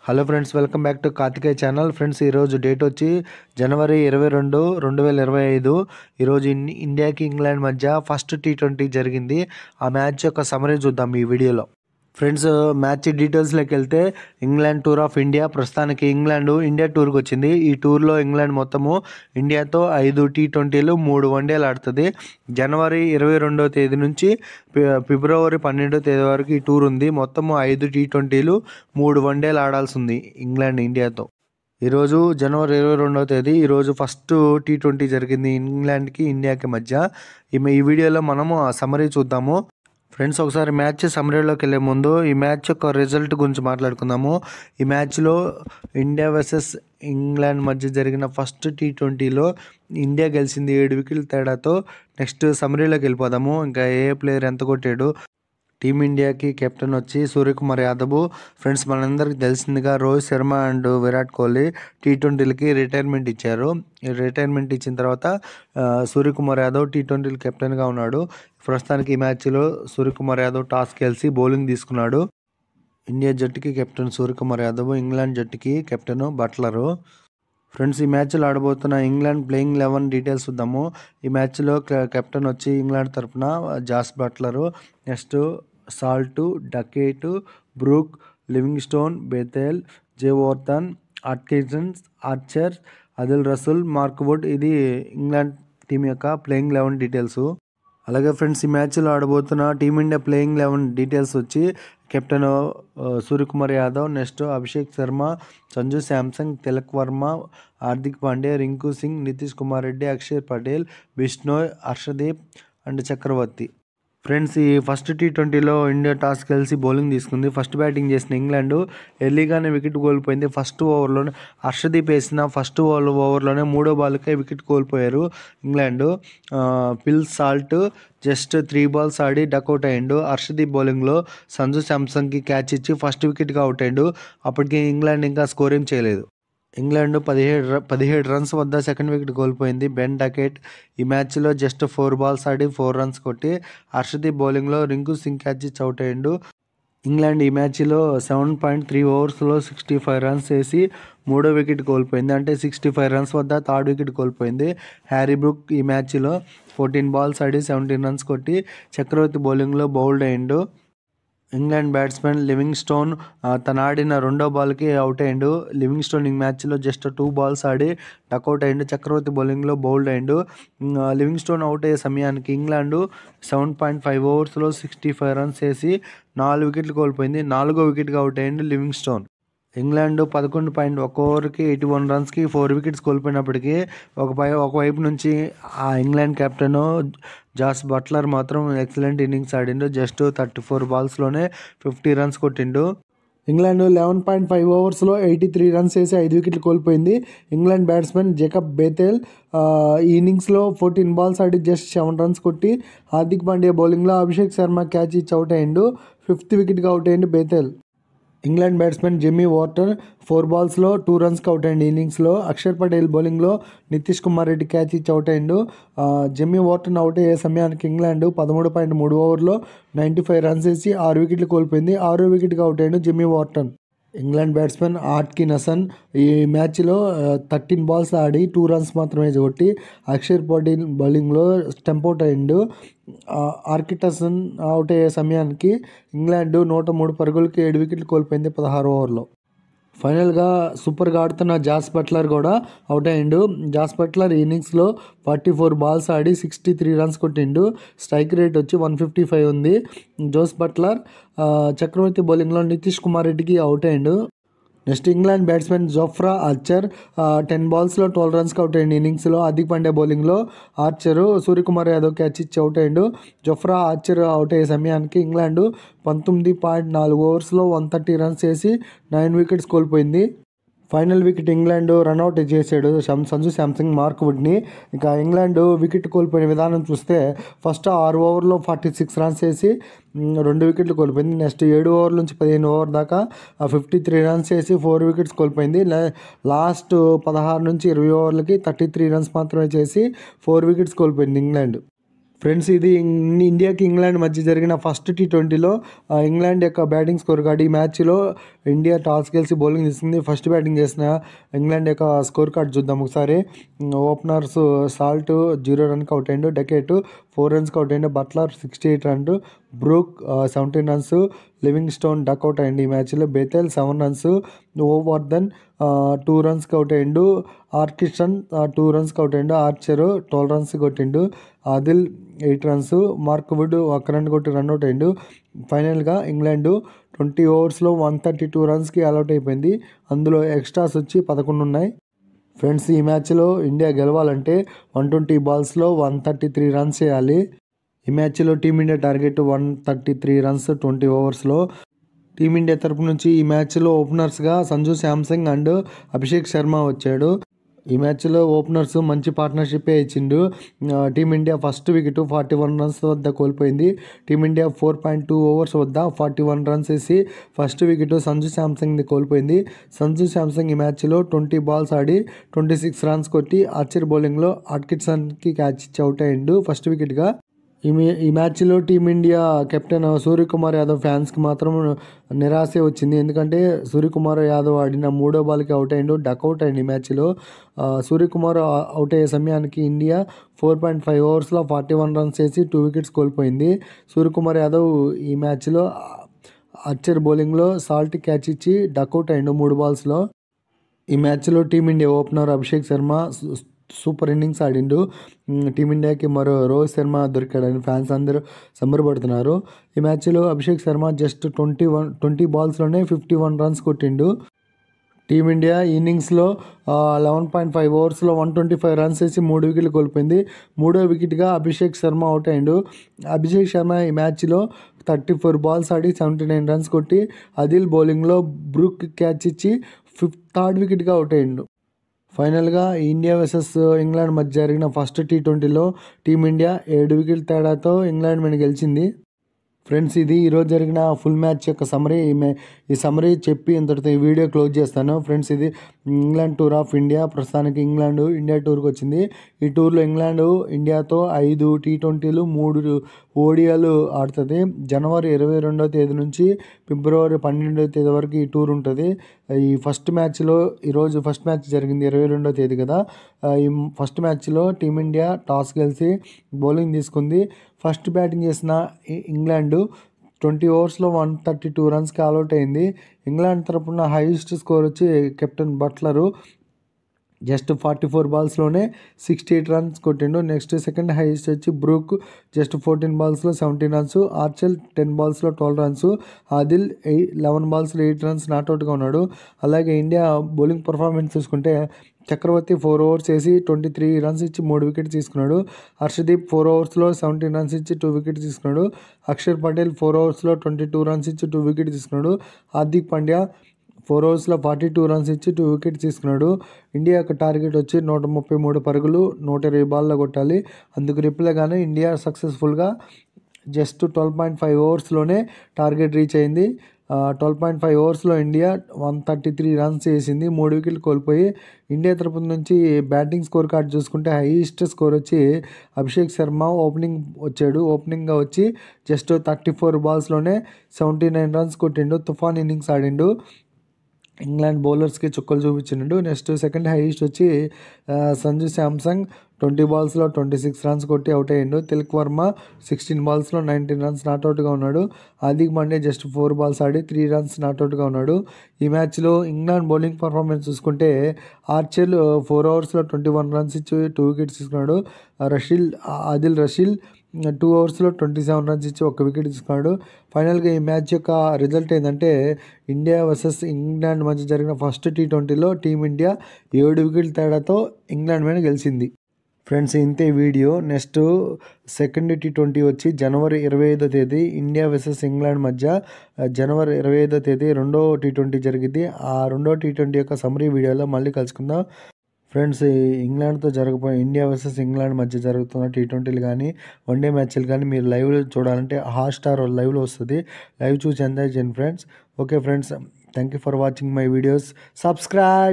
Hello friends, welcome back to Karthikeya channel. Friends, ఈరోజు date వచ్చి జనవరి 22, 2025. ఈరోజు ఇండియాకి ఇంగ్లాండ్ మధ్య ఫస్ట్ T20 జరిగింది. ఆ మ్యాచ్ యొక్క సమరీ చూద్దాం ఈ వీడియోలో. ఫ్రెండ్స్, మ్యాచ్ డీటెయిల్స్లోకి వెళ్తే ఇంగ్లాండ్ టూర్ ఆఫ్ ఇండియా. ప్రస్తుతానికి ఇండియా టూర్కి వచ్చింది. ఈ టూర్లో ఇంగ్లాండ్ మొత్తము ఇండియాతో 5 T20లు 3 వన్డేలు ఆడుతుంది. జనవరి 22వ తేదీ నుంచి ఫిబ్రవరి 12వ తేదీ వరకు ఈ టూర్ ఉంది. మొత్తము 5 T20లు 3 వన్డేలు ఆడాల్సి ఉంది ఇంగ్లాండ్ ఇండియాతో. ఈరోజు జనవరి 22వ తేదీ, ఈరోజు ఫస్ట్ T20 జరిగింది ఇంగ్లాండ్కి ఇండియాకి మధ్య. ఈ వీడియోలో మనము ఆ సమరీ చూద్దాము. ఫ్రెండ్స్, ఒకసారి మ్యాచ్ సమరీలోకి వెళ్ళే ముందు ఈ మ్యాచ్ యొక్క రిజల్ట్ గురించి మాట్లాడుకుందాము. ఈ మ్యాచ్లో ఇండియా వర్సెస్ ఇంగ్లాండ్ మధ్య జరిగిన ఫస్ట్ T20లో ఇండియా గెలిచింది 7 వికెట్ల తేడాతో. నెక్స్ట్ సమరీలోకి వెళ్ళిపోదాము. ఇంకా ఏ ప్లేయర్ ఎంత కొట్టాడు. టీమిండియాకి కెప్టెన్ వచ్చి సూర్యకుమార్ యాదవ్. ఫ్రెండ్స్, మనందరికీ తెలిసిందిగా రోహిత్ శర్మ అండ్ విరాట్ కోహ్లీ T20లకి రిటైర్మెంట్ ఇచ్చారు. రిటైర్మెంట్ ఇచ్చిన తర్వాత సూర్యకుమార్ యాదవ్ T20 కెప్టెన్గా ఉన్నాడు. ప్రస్తుతానికి ఈ మ్యాచ్లో సూర్యకుమార్ యాదవ్ టాస్ గెలిచి బౌలింగ్ తీసుకున్నాడు. ఇండియా జట్టుకి కెప్టెన్ సూర్యకుమార్ యాదవ్, ఇంగ్లాండ్ జట్టుకి కెప్టెన్ బట్లరు. ఫ్రెండ్స్, ఈ మ్యాచ్లో ఆడబోతున్న ఇంగ్లాండ్ ప్లేయింగ్ 11 డీటెయిల్స్ చూద్దాము. ఈ మ్యాచ్లో కెప్టెన్ వచ్చి ఇంగ్లాండ్ తరఫున Jos Buttler, next Salt, Duckett, Brook, Livingstone, Bethell, జేవోర్థన్, Atkinson, Archer, Adil Rasool, Mark Wood. ఇది ఇంగ్లాండ్ టీం యొక్క ప్లేయింగ్ 11 డీటెయిల్స్. అలాగే ఫ్రెండ్స్, ఈ మ్యాచ్లో ఆడబోతున్న టీమిండియా ప్లేయింగ్ 11 డీటెయిల్స్ వచ్చి captain Suryakumar Yadav, next Abhishek Sharma, Sanju Samson, Tilak Varma, Hardik Pandya, Rinku Singh, Nitish Kumar Reddy, Axar Patel, Bishnoi, Harshdeep and Chakravarthy. Friends, ఈ ఫస్ట్ T20లో ఇండియా టాస్ గెలిచి బౌలింగ్ తీసుకుంది. ఫస్ట్ బ్యాటింగ్ చేసిన ఇంగ్లాండ్ ఎర్లీగానే వికెట్ కోల్పోయింది. ఫస్ట్ ఓవర్లోనే హర్షదీప్ వేసిన ఫస్ట్ ఓవర్లోనే 3వ బాల్కే వికెట్ కోల్పోయారు England. Phil Salt just 3 balls ఆడి డకౌట్ అయ్యిండు. హర్షదీప్ బౌలింగ్లో సంజు శాంసంగ్కి క్యాచ్ ఇచ్చి ఫస్ట్ వికెట్గా అవుట్ అయ్యిండు. అప్పటికి ఇంగ్లాండ్ ఇంకా స్కోర్ ఏం చేయలేదు. ఇంగ్లాండ్ 17 రన్స్ వద్ద సెకండ్ వికెట్ కోల్పోయింది. బెన్ డకెట్ ఈ మ్యాచ్లో జస్ట్ 4 బాల్స్ ఆడి 4 రన్స్ కొట్టి హర్షదీప్ బౌలింగ్లో రింకు సింగ్ క్యాచ్ ఇచ్చి అవుట్ అయ్యిండు. ఇంగ్లాండ్ ఈ మ్యాచ్లో 7.3 ఓవర్స్లో 65 రన్స్ వేసి 3వ వికెట్ కోల్పోయింది. అంటే 65 రన్స్ వద్ద 3rd వికెట్ కోల్పోయింది. హ్యారీ బ్రూక్ ఈ మ్యాచ్లో 14 బాల్స్ ఆడి 17 రన్స్ కొట్టి చక్రవర్తి బౌలింగ్లో బౌల్డ్ అయ్యిండు. ఇంగ్లాండ్ బ్యాట్స్మెన్ లివింగ్స్టోన్ తను ఆడిన 2వ బాల్కి అవుట్ అయ్యిండు. లివింగ్స్టోన్ ఈ మ్యాచ్లో జస్ట్ 2 బాల్స్ ఆడి డకౌట్ అయ్యిండు. చక్రవర్తి బౌలింగ్లో బౌల్డ్ అయ్యిండు. లివింగ్స్టోన్ అవుట్ అయ్యే సమయానికి ఇంగ్లాండ్ 7.5 ఓవర్స్లో 65 రన్స్ వేసి 4 వికెట్లు కోల్పోయింది. 4వ వికెట్గా అవుట్ అయ్యిండు లివింగ్స్టోన్. ఇంగ్లాండ్ 11.1 ఓవర్కి 81 రన్స్కి 4 వికెట్స్ కోల్పోయినప్పటికీ ఒకవైపు నుంచి ఆ ఇంగ్లాండ్ కెప్టెన్ జాస్ బట్లర్ మాత్రం ఎక్సలెంట్ ఇన్నింగ్స్ ఆడిండు. జస్ట్ 34 బాల్స్లోనే 50 రన్స్ కొట్టిండు. ఇంగ్లాండ్ 11.5 ఓవర్స్లో 83 రన్స్ వేసి 5 వికెట్లు కోల్పోయింది. ఇంగ్లాండ్ బ్యాట్స్మెన్ జేకబ్ బెథెల్ ఈ ఇన్నింగ్స్లో 14 బాల్స్ ఆడి జస్ట్ 7 రన్స్ కొట్టి హార్దిక్ పాండ్యా బౌలింగ్లో అభిషేక్ శర్మ క్యాచ్ ఇచ్చి అవుట్ అయ్యిండు. 5th వికెట్గా అవుట్ అయ్యిండు Bethell. England batsmen Jamie Warner 4 బాల్స్లో 2 రన్స్కి అవుట్ అయ్యిండు. ఇన్నింగ్స్లో అక్షర్ పటేల్ బౌలింగ్లో నితీష్ కుమార్ రెడ్డి క్యాచ్ ఇచ్చి అవుట్ అయ్యిండు. జెమ్మీ వార్నర్ అవుట్ అయ్యే సమయానికి ఇంగ్లాండ్ 13.3 ఓవర్లో 95 రన్స్ వేసి 6 వికెట్లు కోల్పోయింది. 6వ వికెట్గా అవుట్ అయ్యిండు జెమ్మీ వార్నర్. ఇంగ్లాండ్ బ్యాట్స్మెన్ ఆట్కిన్సన్ ఈ మ్యాచ్లో 13 బాల్స్ ఆడి 2 రన్స్ మాత్రమే కొట్టి అక్షర్ పటేల్ బౌలింగ్లో స్టంప్ అవుట్ అయ్యిండు. ఆట్కిన్సన్ అవుట్ అయ్యే సమయానికి ఇంగ్లాండ్ 103 పరుగులకి 7 వికెట్లు కోల్పోయింది 16 ఓవర్లో. ఫైనల్గా సూపర్గా ఆడుతున్న జాస్ బట్లర్ కూడా అవుట్ అయ్యిండు. జాస్ బట్లర్ ఇన్నింగ్స్లో 44 బాల్స్ ఆడి 63 రన్స్ కొట్టిండు. స్ట్రైక్ రేట్ వచ్చి 155 ఉంది. జోస్ బట్లర్ చక్రవర్తి బౌలింగ్లో నితీష్ కుమార్ రెడ్డికి అవుట్ అయ్యిండు. Next England batsmen Jofra Archer 10 బాల్స్లో 12 రన్స్కి అవుట్ అయ్యిండు. ఇన్నింగ్స్లో హార్దిక్ పాండ్యా బౌలింగ్లో ఆర్చర్ సూర్యకుమార్ యాదవ్ క్యాచ్ ఇచ్చి అవుట్ అయ్యిండు. జోఫ్రా ఆర్చర్ అవుట్ అయ్యే సమయానికి ఇంగ్లాండ్ 19.4 ఓవర్స్లో 130 రన్స్ వేసి 9 వికెట్స్ కోల్పోయింది. ఫైనల్ వికెట్ ఇంగ్లాండ్ రన్అట్ చేశాడు సంజు శాంసంగ్ మార్క్ వుడ్ని. ఇక ఇంగ్లాండ్ వికెట్ కోల్పోయిన విధానం చూస్తే ఫస్ట్ 6 ఓవర్లో 46 రన్స్ వేసి 2 వికెట్లు కోల్పోయింది. నెక్స్ట్ 7 ఓవర్ల నుంచి 15 ఓవర్ దాకా 53 రన్స్ వేసి 4 వికెట్స్ కోల్పోయింది. లాస్ట్ 16 నుంచి 20 ఓవర్లకి 33 రన్స్ మాత్రమే చేసి 4 వికెట్స్ కోల్పోయింది ఇంగ్లాండ్. ఫ్రెండ్స్, ఇది ఇండియాకి ఇంగ్లాండ్ మధ్య జరిగిన ఫస్ట్ T20లో ఇంగ్లాండ్ యొక్క బ్యాటింగ్ స్కోర్ కార్డు. ఈ మ్యాచ్లో ఇండియా టాస్ గెలిచి బౌలింగ్ తీసుకుంది. ఫస్ట్ బ్యాటింగ్ చేసిన ఇంగ్లాండ్ యొక్క స్కోర్ కార్డ్ చూద్దాం ఒకసారి. ఓపెనర్స్ సాల్ట్ 0 రన్కి అవుట్ అయ్యిండు, డకెట్ 4 రన్స్కి అవుట్ అయ్యిండు, Buttler 68 runs, Brook 17 runs, Livingstone duck out అయ్యింది ఈ మ్యాచ్లో, బెతెల్ 7 రన్స్, ఓవర్ధన్ 2 రన్స్కి అవుట్ అయ్యిండు, ఆర్కిస్టన్ 2 రన్స్కి అవుట్ అయ్యిండు, ఆర్చర్ 12 రన్స్ కొట్టిండు, Adil 8 runs, Mark Wood 1 run కొట్టి రన్అట్ అయ్యిండు. ఫైనల్గా ఇంగ్లాండ్ 20 ఓవర్స్లో 132 రన్స్కి ఆల్అౌట్ అయిపోయింది. అందులో ఎక్స్ట్రాస్ వచ్చి 11 ఉన్నాయి. ఫ్రెండ్స్, ఈ మ్యాచ్లో ఇండియా గెలవాలంటే 120 బాల్స్లో 133 రన్స్ చేయాలి. ఈ మ్యాచ్లో టీమిండియా టార్గెట్ 133 రన్స్ 20 ఓవర్స్లో. టీమిండియా తరపు నుంచి ఈ మ్యాచ్లో ఓపెనర్స్గా సంజు శాంసంగ్ అండ్ అభిషేక్ శర్మ వచ్చాడు. ఈ మ్యాచ్లో ఓపెనర్స్ మంచి పార్ట్నర్షిప్పే ఇచ్చిండు. టీమిండియా ఫస్ట్ వికెట్ 41 రన్స్ వద్ద కోల్పోయింది. టీమిండియా 4.2 ఓవర్స్ వద్ద 41 రన్స్ వేసి ఫస్ట్ వికెట్ సంజు శాంసంగ్ది కోల్పోయింది. సంజు శాంసంగ్ ఈ మ్యాచ్లో 20 బాల్స్ ఆడి 26 రన్స్ కొట్టి ఆర్చర్ బౌలింగ్లో ఆట్కిన్సన్కి క్యాచ్ ఇచ్చి అవుట్ అయ్యిండు ఫస్ట్ వికెట్గా. ఈ మ్యాచ్లో టీమిండియా కెప్టెన్ సూర్యకుమార్ యాదవ్ ఫ్యాన్స్కి మాత్రం నిరాశ వచ్చింది. ఎందుకంటే సూర్యకుమార్ యాదవ్ ఆడిన 3వ బాల్కి అవుట్ అయ్యిండు, డక్అవుట్ అయ్యింది ఈ మ్యాచ్లో. సూర్యకుమార్ అవుట్ అయ్యే సమయానికి ఇండియా 4.5 ఓవర్స్లో 41 రన్స్ చేసి 2 వికెట్స్ కోల్పోయింది. సూర్యకుమార్ యాదవ్ ఈ మ్యాచ్లో ఆర్చర్ బౌలింగ్లో సాల్ట్ క్యాచ్ ఇచ్చి డక్అవుట్ అయ్యిండు 3 బాల్స్లో. ఈ మ్యాచ్లో team India opener Abhishek Sharma super innings ఆడిండు. టీమిండియాకి మరో రోహిత్ శర్మ దొరికాడని ఫ్యాన్స్ అందరూ సంబరపడుతున్నారు. ఈ మ్యాచ్లో అభిషేక్ శర్మ జస్ట్ 20 బాల్స్లోనే 51 రన్స్ కొట్టిండు. టీమిండియా ఇన్నింగ్స్లో 11.5 ఓవర్స్లో 125 రన్స్ వేసి 3 వికెట్లు కోల్పోయింది. 3వ వికెట్గా అభిషేక్ శర్మ అవుట్ అయ్యిండు. అభిషేక్ శర్మ ఈ మ్యాచ్లో 34 బాల్స్ ఆడి 79 రన్స్ కొట్టి ఆదిల్ బౌలింగ్లో బ్రూక్ క్యాచ్ ఇచ్చి 3rd వికెట్గా అవుట్ అయ్యిండు. ఫైనల్గా ఇండియా వర్సెస్ ఇంగ్లాండ్ మధ్య జరిగిన ఫస్ట్ టీ20లో టీమిండియా 7 వికెట్ల తేడాతో ఇంగ్లాండ్ మీద గెలిచింది. ఫ్రెండ్స్, ఇది ఈరోజు జరిగిన ఫుల్ మ్యాచ్ యొక్క సమరీ. ఈ సమరీ చెప్పి ఇంతటితో ఈ వీడియో క్లోజ్ చేస్తాను. ఫ్రెండ్స్, ఇది ఇంగ్లాండ్ టూర్ ఆఫ్ ఇండియా. ప్రస్తుతానికి ఇంగ్లాండ్ ఇండియా టూర్కి వచ్చింది. ఈ టూర్లో ఇంగ్లాండ్ ఇండియాతో 5 టీ20లు 3 ఓడియాలు ఆడుతుంది. జనవరి 22వ తేదీ నుంచి ఫిబ్రవరి 12వ తేదీ వరకు ఈ టూర్ ఉంటుంది. ఈ ఫస్ట్ మ్యాచ్లో ఈరోజు ఫస్ట్ మ్యాచ్ జరిగింది 22వ తేదీ కదా. ఈ ఫస్ట్ మ్యాచ్లో టీమిండియా టాస్ గెలిచి బౌలింగ్ తీసుకుంది. ఫస్ట్ బ్యాటింగ్ చేసిన ఇంగ్లాండ్ 20 ఓవర్స్లో 132 రన్స్కి ఆల్అౌట్ అయింది. ఇంగ్లాండ్ తరపున హైయెస్ట్ స్కోర్ వచ్చి కెప్టెన్ బట్లరు జస్ట్ 44 బాల్స్లోనే 68 రన్స్ కొట్టిండు. నెక్స్ట్ సెకండ్ హైయెస్ట్ వచ్చి బ్రూక్ జస్ట్ 14 బాల్స్లో 17 రన్స్, ఆర్చర్ 10 బాల్స్లో 12 రన్స్, ఆదిల్ 11 బాల్స్లో 8 రన్స్ నాట్అవుట్గా ఉన్నాడు. అలాగే ఇండియా బౌలింగ్ పర్ఫార్మెన్స్ చూసుకుంటే చక్రవర్తి 4 ఓవర్స్ వేసి 23 రన్స్ ఇచ్చి 3 వికెట్స్ తీసుకున్నాడు. హర్షదీప్ 4 ఓవర్స్లో 17 రన్స్ ఇచ్చి 2 వికెట్స్ తీసుకున్నాడు. అక్షర్ పటేల్ 4 ఓవర్స్లో 22 రన్స్ ఇచ్చి 2 వికెట్స్ తీసుకున్నాడు. హార్దిక్ పాండ్యా 4 ఓవర్స్లో 42 రన్స్ ఇచ్చి 2 వికెట్స్ తీసుకున్నాడు. ఇండియా యొక్క టార్గెట్ వచ్చి 133 పరుగులు 120 బాల్లో కొట్టాలి. అందుకు రిప్లైగానే ఇండియా సక్సెస్ఫుల్గా జస్ట్ 12.5 ఓవర్స్లోనే టార్గెట్ రీచ్ అయింది. 12.5 ఓవర్స్లో ఇండియా 133 రన్స్ చేసింది. 3 వికెట్లు కోల్పోయి ఇండియా తరపు నుంచి బ్యాటింగ్ స్కోర్ కార్డ్ చూసుకుంటే హైయెస్ట్ స్కోర్ వచ్చి అభిషేక్ శర్మ ఓపెనింగ్గా వచ్చి జస్ట్ 34 బాల్స్లోనే 79 రన్స్ కొట్టిండు. తుఫాన్ ఇన్నింగ్స్ ఆడిండు. ఇంగ్లాండ్ బౌలర్స్కి చుక్కలు చూపించిండు. నెక్స్ట్ సెకండ్ హైయెస్ట్ వచ్చి సంజు శాంసంగ్ 20 బాల్స్లో 26 రన్స్ కొట్టి అవుట్ అయ్యిండు. తిలక్ వర్మ 16 బాల్స్లో 19 రన్స్ నాట్అవుట్గా ఉన్నాడు. హార్దిక్ పాండ్యా జస్ట్ 4 బాల్స్ ఆడి 3 రన్స్ నాట్అవుట్గా ఉన్నాడు. ఈ మ్యాచ్లో ఇంగ్లాండ్ బౌలింగ్ పర్ఫార్మెన్స్ చూసుకుంటే ఆర్చర్ 4 ఓవర్స్లో 21 రన్స్ ఇచ్చి 2 వికెట్స్ తీసుకున్నాడు. ఆదిల్ రషీల్ 2 ఓవర్స్లో 27 రన్స్ ఇచ్చి 1 వికెట్ తీసుకున్నాడు. ఫైనల్గా ఈ మ్యాచ్ యొక్క రిజల్ట్ ఏంటంటే ఇండియా వర్సెస్ ఇంగ్లాండ్ మధ్య జరిగిన ఫస్ట్ టీ20లో టీమిండియా 7 వికెట్ల తేడాతో ఇంగ్లాండ్ మీద గెలిచింది. ఫ్రెండ్స్, ఇంతే వీడియో. నెక్స్ట్ సెకండ్ టీ20 వచ్చి జనవరి 25వ తేదీ ఇండియా వర్సెస్ ఇంగ్లాండ్ మధ్య జనవరి 25వ తేదీ రెండో టీ20 జరిగింది. ఆ రెండో టీ20 యొక్క సమరీ వీడియోలో మళ్ళీ కలుసుకుందాం. ఫ్రెండ్స్, ఇంగ్లాండ్తో ఇండియా వర్సెస్ ఇంగ్లాండ్ మధ్య జరుగుతున్న టీ20లు కానీ వన్డే మ్యాచ్లు కానీ మీరు లైవ్లో చూడాలంటే హాట్‌స్టార్ లైవ్లో వస్తుంది. లైవ్ చూసి ఎంజాయ్ చేయండి friends. Okay friends, thank you for watching my videos. Subscribe.